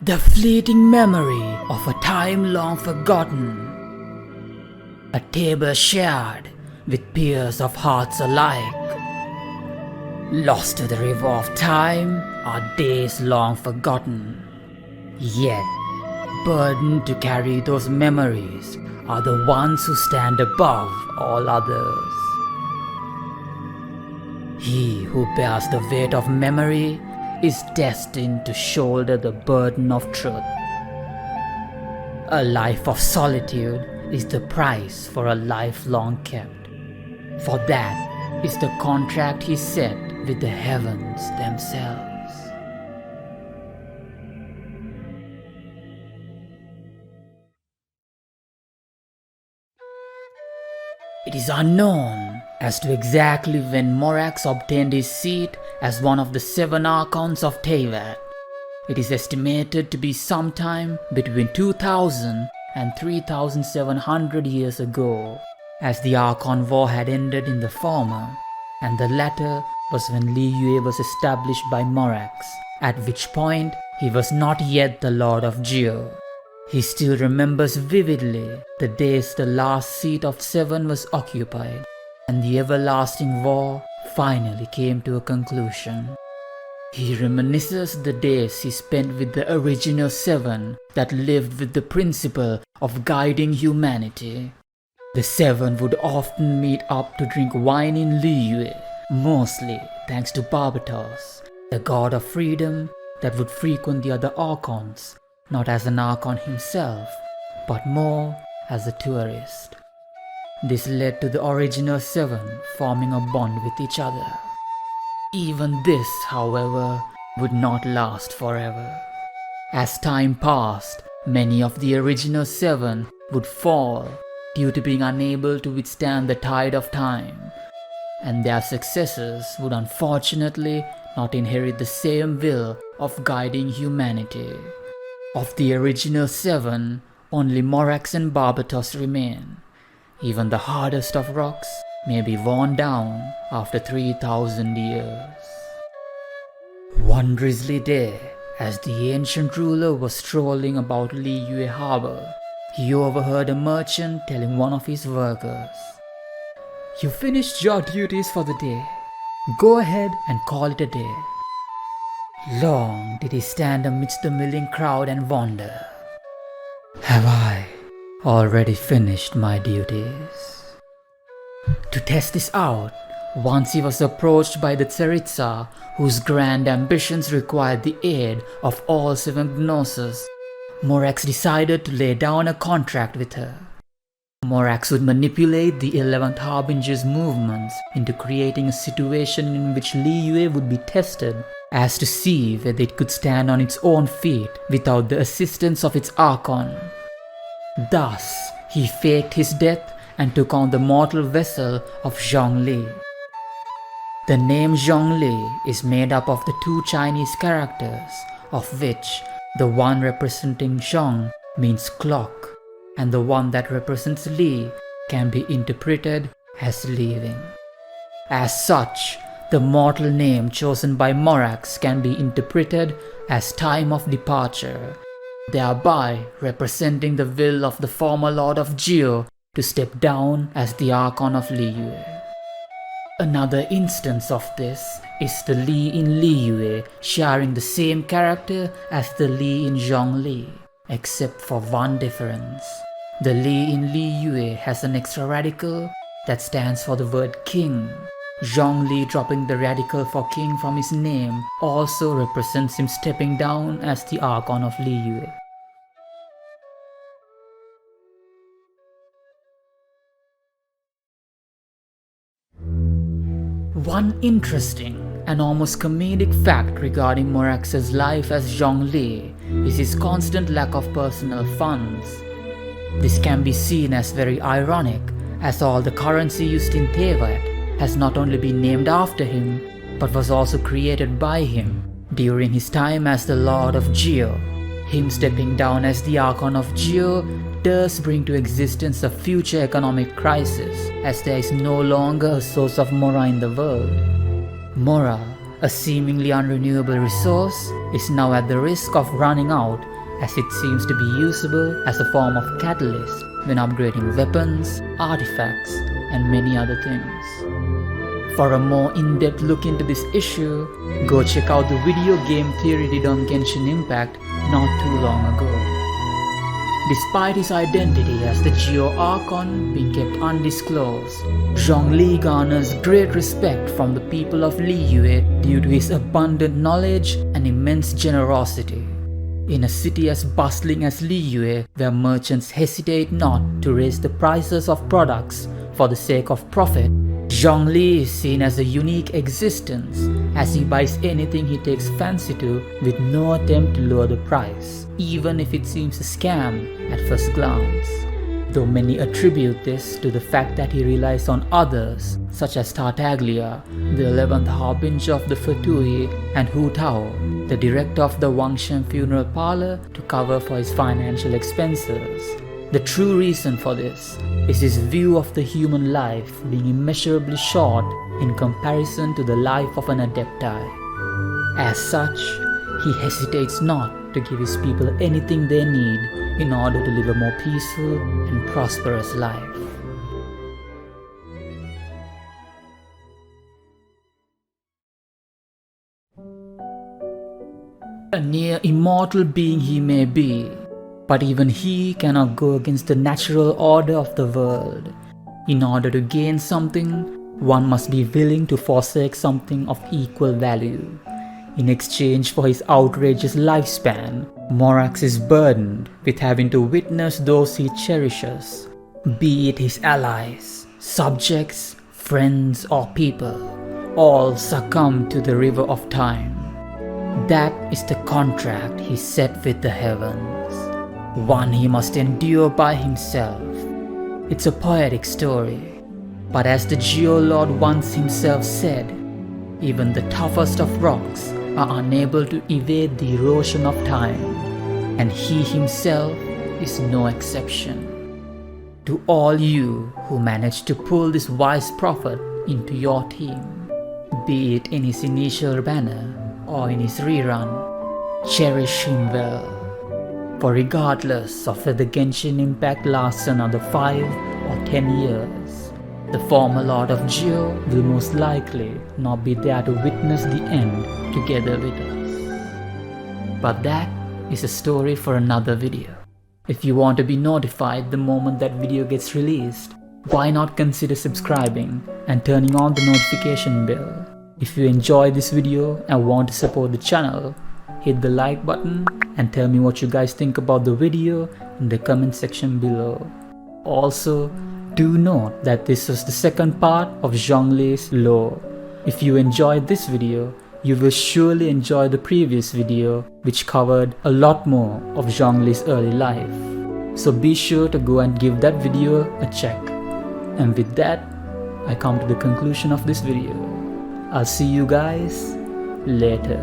the fleeting memory of a time long forgotten. A table shared with peers of hearts alike. Lost to the river of time are days long forgotten. Yet, burdened to carry those memories are the ones who stand above all others. He who bears the weight of memory is destined to shoulder the burden of truth. A life of solitude is the price for a life long kept, for that is the contract he set with the heavens themselves. It is unknown as to exactly when Morax obtained his seat as one of the 7 Archons of Teyvat. It is estimated to be sometime between 2000 and 3700 years ago, as the Archon War had ended in the former, and the latter was when Liyue was established by Morax, at which point he was not yet the Lord of Geo. He still remembers vividly the days the last seat of 7 was occupied, and the everlasting war finally came to a conclusion. He reminisces the days he spent with the original 7 that lived with the principle of guiding humanity. The 7 would often meet up to drink wine in Liyue, mostly thanks to Barbatos, the god of freedom that would frequent the other Archons, not as an Archon himself, but more as a tourist. This led to the original 7 forming a bond with each other. Even this, however, would not last forever. As time passed, many of the original 7 would fall due to being unable to withstand the tide of time, and their successors would unfortunately not inherit the same will of guiding humanity. Of the original 7, only Morax and Barbatos remain. Even the hardest of rocks may be worn down after 3000 years. One drizzly day, as the ancient ruler was strolling about Liyue harbor, he overheard a merchant telling one of his workers, "You finished your duties for the day. Go ahead and call it a day." Long did he stand amidst the milling crowd and wonder, "Have I already finished my duties?" To test this out, once he was approached by the Tsaritsa, whose grand ambitions required the aid of all 7 Gnosis, Morax decided to lay down a contract with her. Morax would manipulate the 11th Harbinger's movements into creating a situation in which Liyue would be tested as to see whether it could stand on its own feet without the assistance of its Archon. Thus, he faked his death and took on the mortal vessel of Zhong Li. The name Zhong Li is made up of the 2 Chinese characters, of which the one representing Zhong means clock, and the one that represents Li can be interpreted as leaving. As such, the mortal name chosen by Morax can be interpreted as time of departure, thereby representing the will of the former Lord of Geo to step down as the Archon of Liyue. Another instance of this is the Li in Liyue sharing the same character as the Li in Zhong Li, except for one difference. The Li in Liyue has an extra radical that stands for the word king. Zhong Li dropping the radical for king from his name also represents him stepping down as the Archon of Liyue. One interesting and almost comedic fact regarding Morax's life as Zhong Li is his constant lack of personal funds. This can be seen as very ironic, as all the currency used in Teyvat has not only been named after him, but was also created by him during his time as the Lord of Geo. Him stepping down as the Archon of Geo does bring to existence a future economic crisis, as there is no longer a source of Mora in the world. Mora a seemingly unrenewable resource, is now at the risk of running out, as it seems to be usable as a form of catalyst when upgrading weapons, artifacts, and many other things. For a more in-depth look into this issue, go check out the video game theory did on Genshin Impact not too long ago. Despite his identity as the Geo Archon being kept undisclosed, Zhong Li garners great respect from the people of Liyue due to his abundant knowledge and immense generosity. In a city as bustling as Liyue, where merchants hesitate not to raise the prices of products for the sake of profit, Zhong Li is seen as a unique existence, as he buys anything he takes fancy to with no attempt to lower the price, even if it seems a scam at first glance. Though many attribute this to the fact that he relies on others, such as Tartaglia, the 11th Harbinger of the Fatui, and Hu Tao, the director of the Wangshan funeral parlor, to cover for his financial expenses. The true reason for this is his view of the human life being immeasurably short in comparison to the life of an adepti. As such, he hesitates not to give his people anything they need in order to live a more peaceful and prosperous life. A near immortal being he may be, but even he cannot go against the natural order of the world. In order to gain something, one must be willing to forsake something of equal value. In exchange for his outrageous lifespan, Morax is burdened with having to witness those he cherishes, be it his allies, subjects, friends, or people, all succumb to the river of time. That is the contract he set with the heavens, one he must endure by himself. It's a poetic story, but as the Geo Lord once himself said, even the toughest of rocks are unable to evade the erosion of time, and he himself is no exception. To all you who managed to pull this wise prophet into your team, be it in his initial banner or in his rerun, cherish him well. For regardless of whether Genshin Impact lasts another 5 or 10 years, the former Lord of Geo will most likely not be there to witness the end together with us. But that is a story for another video. If you want to be notified the moment that video gets released, why not consider subscribing and turning on the notification bell? If you enjoyed this video and want to support the channel, hit the like button and tell me what you guys think about the video in the comment section below. Also, do note that this was the second part of Zhong Li's lore. If you enjoyed this video, you will surely enjoy the previous video, which covered a lot more of Zhong Li's early life. So be sure to go and give that video a check. And with that, I come to the conclusion of this video. I'll see you guys later.